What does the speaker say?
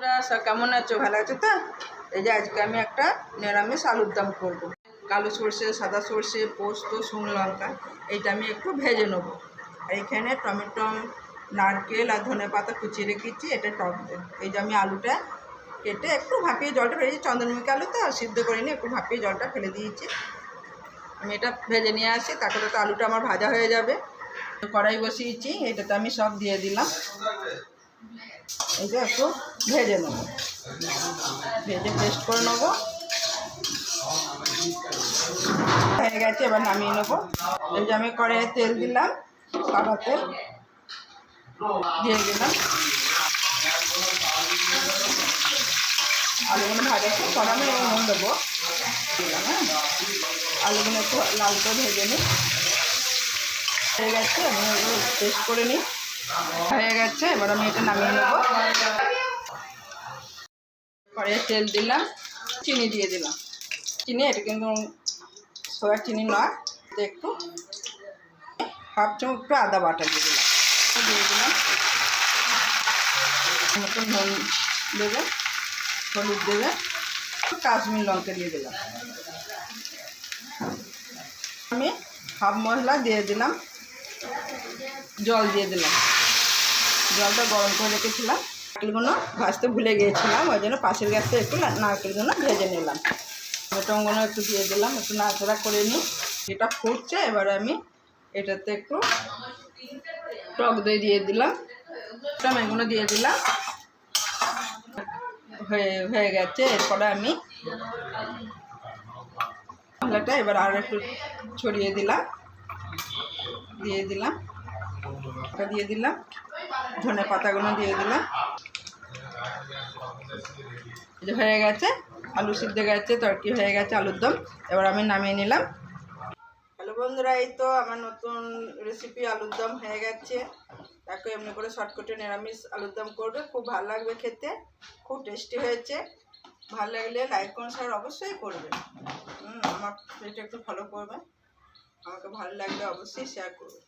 বন্ধুরা সব কেমন আছো? ভালো আছো তো? এই যে আজকে আমি একটা নিরামিষ আলুর দম করব। কালো সর্ষে, সাদা সর্ষে, পোস্ত, শুকনো লঙ্কা এইটা আমি একটু ভেজে নেবো। আর এখানে টমেটো, নারকেল আর ধনে পাতা কুচিয়ে রেখেছি, এটা টক দেব। এই যে আমি আলুটা কেটে একটু ভাপিয়ে জলটা ফেলেছি, চন্দ্রমুখী আলু তো সিদ্ধ করিনি, একটু ভাপিয়ে জলটা ফেলে দিয়েছি। আমি এটা ভেজে নিয়ে আসি, তারপরে তো আলুটা আমার ভাজা হয়ে যাবে। কড়াই বসিয়েছি, এটাতে আমি সব দিয়ে দিলাম। এটা একটু ভেজে নেবো, ভেজে পেস্ট করে নেবো। হয়ে গেছে, এবার নামিয়ে নেবো। এই যে আমি কড়াইয়ে তেল দিলাম, সাদা তেল দিয়ে দিলাম। আলুগুলো ভাজাতে পরে আমি নুন দেবো দিলাম। হ্যাঁ, আলুগুলো একটু লাল করে ভেজে নিই। হয়ে গেছে, আমি পেস্ট করে নিই। হয়ে গেছে, এবার আমি এটা নামিয়ে নেবো। কড়াইয়ে তেল দিলাম, চিনি দিয়ে দিলাম। চিনি এটা কিন্তু সোয়া চিনি নয়, একটু হাফ চামচ একটু আদা বাটা দিয়ে দিলাম। মতো নুন দেবে, হলুদ দেবে, কাশ্মীর লঙ্কা দিয়ে দিলাম। আমি হাফ মশলা দিয়ে দিলাম, জল দিয়ে দিলাম। জলটা গরম করে রেখেছিলাম। নারকেলগুলো ভাজতে ভুলে গিয়েছিলাম, ওই জন্য পাশের গ্যাসে একটু নারকেলগুলো ভেজে নিলাম। টমেটোগুলো একটু দিয়ে দিলাম, একটু নাড়াচাড়া করে নিই। এটা ফুটছে, এবারে আমি এটাতে একটু টক দই দিয়ে দিলাম, টমেটোগুলো দিয়ে দিলাম। হয়ে গেছে, এরপরে আমি মশলাটা এবার আর একটু ছড়িয়ে দিলাম, দিয়ে দিলাম ধনে পাতাগুলো দিয়ে দিলাম। হয়ে গেছে, আলু সিদ্ধ গেছে, তরকারি হয়ে গেছে, আলুর দম। এবার আমি নামিয়ে নিলাম। হ্যালো বন্ধুরা, এই তো আমার নতুন রেসিপি আলুর দম হয়ে গেছে। তাকে এমনি করে শর্টকাটে নিরামিষ আলুর দম করবে, খুব ভালো লাগবে খেতে, খুব টেস্টি হয়েছে। ভালো লাগলে লাইক করুন, শেয়ার অবশ্যই করবে। আমার পেজটা একটু ফলো করবে, আমাকে ভালো লাগলে অবশ্যই শেয়ার করবে।